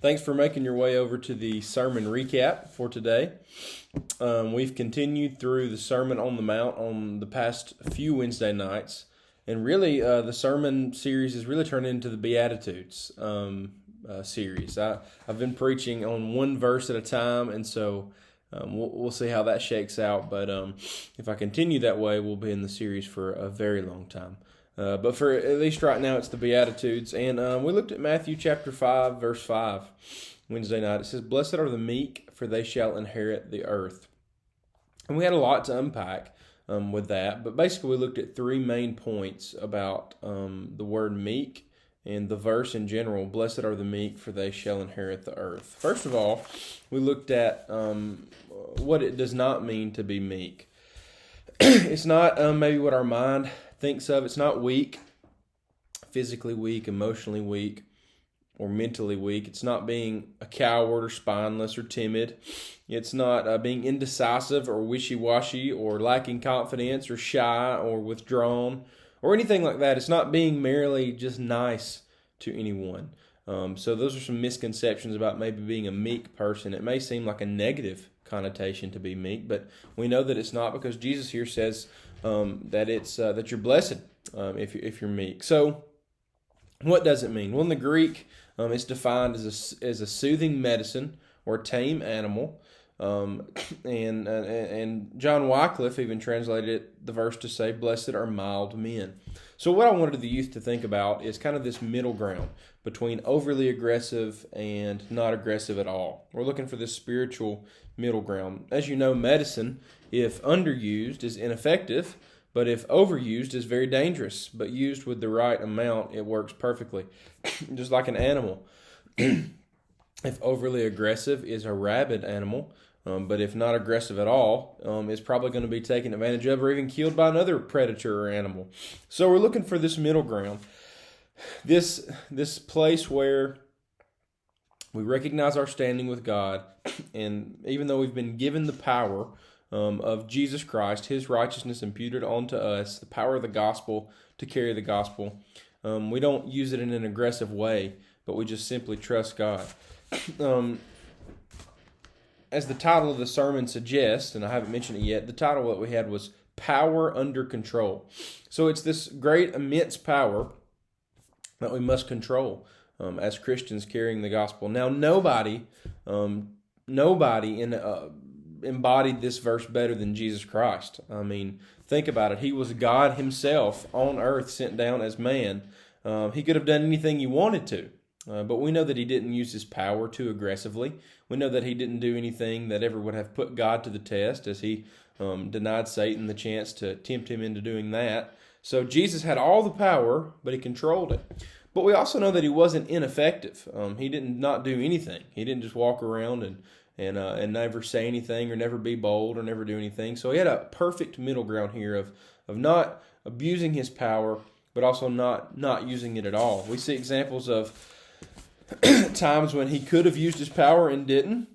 Thanks for making your way over to the sermon recap for today. We've continued through the Sermon on the Mount on the past few Wednesday nights, and really the sermon series has really turned into the Beatitudes series. I've been preaching on one verse at a time, and so we'll see how that shakes out. But if I continue that way, we'll be in the series for a very long time. But for at least right now, it's the Beatitudes. And we looked at Matthew chapter 5, verse 5, Wednesday night. It says, "Blessed are the meek, for they shall inherit the earth." And we had a lot to unpack with that. But basically, we looked at three main points about the word meek and the verse in general. Blessed are the meek, for they shall inherit the earth. First of all, we looked at what it does not mean to be meek. It's not maybe what our mind thinks of. It's not weak, physically weak, emotionally weak, or mentally weak. It's not being a coward or spineless or timid. It's not being indecisive or wishy-washy or lacking confidence or shy or withdrawn or anything like that. It's not being merely just nice to anyone. So those are some misconceptions about maybe being a meek person. It may seem like a negative connotation to be meek, but we know that it's not, because Jesus here says that you're blessed if you're meek. So what does it mean? Well, in the Greek, it's defined as a soothing medicine or tame animal. And John Wycliffe even translated the verse to say, "Blessed are mild men." So what I wanted the youth to think about is kind of this middle ground between overly aggressive and not aggressive at all. We're looking for this spiritual middle ground. As you know, medicine, if underused, is ineffective, but if overused, is very dangerous. But used with the right amount, it works perfectly. Just like an animal. If overly aggressive, is a rabid animal. But if not aggressive at all, it's probably going to be taken advantage of or even killed by another predator or animal. So we're looking for this middle ground. This place where we recognize our standing with God, and even though we've been given the power of Jesus Christ, His righteousness imputed onto us, the power of the gospel to carry the gospel, we don't use it in an aggressive way, but we just simply trust God. As the title of the sermon suggests, and I haven't mentioned it yet, the title that we had was Power Under Control. So it's this great, immense power that we must control as Christians carrying the gospel. Now, nobody embodied this verse better than Jesus Christ. I mean, think about it. He was God Himself on earth, sent down as man. He could have done anything He wanted to. But we know that He didn't use His power too aggressively. We know that He didn't do anything that ever would have put God to the test, as He denied Satan the chance to tempt Him into doing that. So Jesus had all the power, but He controlled it. But we also know that He wasn't ineffective. He didn't not do anything. He didn't just walk around and never say anything or never be bold or never do anything. So He had a perfect middle ground here of not abusing His power, but also not using it at all. We see examples of times when He could have used His power and didn't.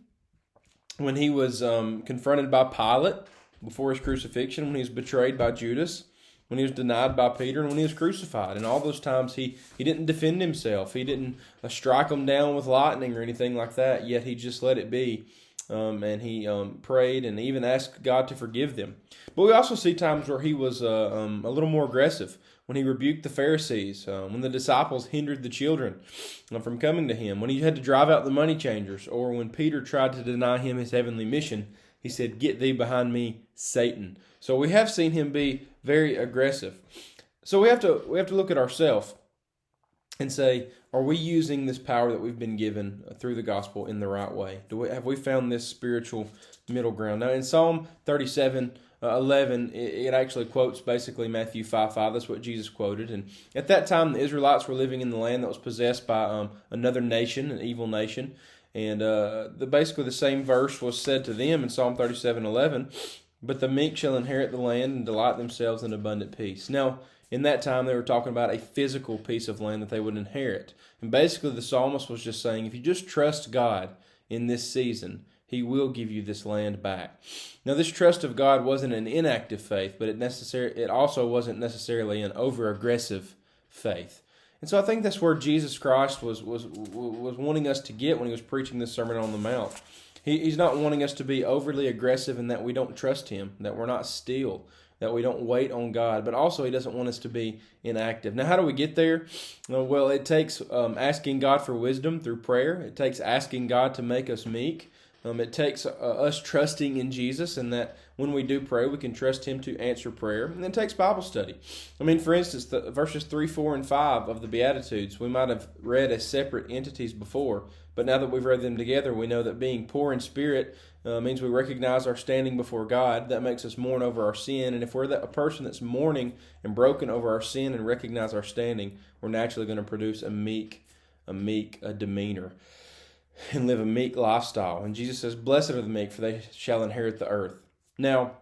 When He was confronted by Pilate before His crucifixion, when He was betrayed by Judas, when He was denied by Peter, and when He was crucified. And all those times He didn't defend Himself. He didn't strike them down with lightning or anything like that, yet He just let it be. And He prayed and even asked God to forgive them. But we also see times where He was a little more aggressive, when He rebuked the Pharisees, when the disciples hindered the children from coming to Him, when He had to drive out the money changers, or when Peter tried to deny Him His heavenly mission. He said, "Get thee behind me, Satan." So we have seen Him be very aggressive. So we have to look at ourselves and say, are we using this power that we've been given through the gospel in the right way? Have we found this spiritual middle ground? Now in Psalm 37:11, it actually quotes basically Matthew 5:5. That's what Jesus quoted. And at that time, the Israelites were living in the land that was possessed by another nation, an evil nation. And basically the same verse was said to them in Psalm 37:11. But the meek shall inherit the land and delight themselves in abundant peace. Now, in that time, they were talking about a physical piece of land that they would inherit. And basically, the psalmist was just saying, if you just trust God in this season, He will give you this land back. Now, this trust of God wasn't an inactive faith, but it also wasn't necessarily an over-aggressive faith. And so I think that's where Jesus Christ was wanting us to get when he was preaching this Sermon on the Mount. He's not wanting us to be overly aggressive in that we don't trust him, that we're not still, that we don't wait on God, but also he doesn't want us to be inactive. Now, how do we get there? Well, it takes asking God for wisdom through prayer. It takes asking God to make us meek. It takes us trusting in Jesus, and that when we do pray, we can trust him to answer prayer. And it takes Bible study. I mean, for instance, the verses 3, 4, and 5 of the Beatitudes, we might have read as separate entities before, but now that we've read them together, we know that being poor in spirit means we recognize our standing before God. That makes us mourn over our sin. And if we're a person that's mourning and broken over our sin and recognize our standing, we're naturally going to produce a meek demeanor and live a meek lifestyle. And Jesus says, "Blessed are the meek, for they shall inherit the earth." Now,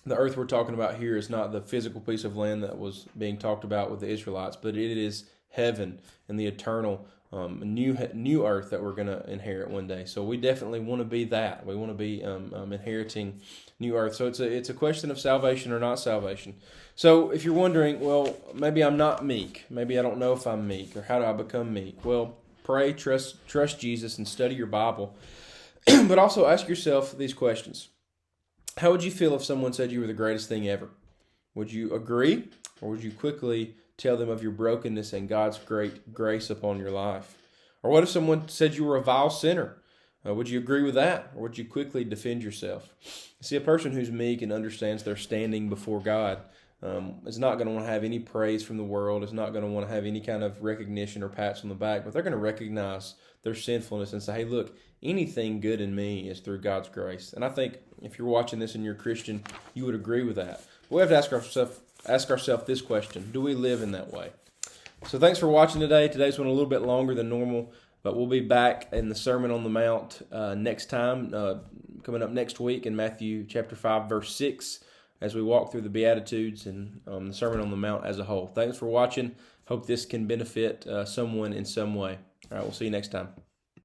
the earth we're talking about here is not the physical piece of land that was being talked about with the Israelites, but it is heaven and the eternal new earth that we're going to inherit one day. So we definitely want to be that. We want to be inheriting new earth. So it's a question of salvation or not salvation. So if you're wondering, well, maybe I'm not meek. Maybe I don't know if I'm meek, or how do I become meek? Well, pray, trust Jesus, and study your Bible. But also ask yourself these questions. How would you feel if someone said you were the greatest thing ever? Would you agree, or would you quickly tell them of your brokenness and God's great grace upon your life? Or what if someone said you were a vile sinner? Would you agree with that, or would you quickly defend yourself? See, a person who's meek and understands their standing before God is not going to want to have any praise from the world, is not going to want to have any kind of recognition or pats on the back, but they're going to recognize their sinfulness and say, hey, look, anything good in me is through God's grace. And I think if you're watching this and you're a Christian, you would agree with that. But we have to ask ourselves this question: do we live in that way? So thanks for watching today. Today's one a little bit longer than normal, but we'll be back in the Sermon on the Mount next time, coming up next week in Matthew chapter 5, verse 6, as we walk through the Beatitudes and the Sermon on the Mount as a whole. Thanks for watching. Hope this can benefit someone in some way. All right, we'll see you next time.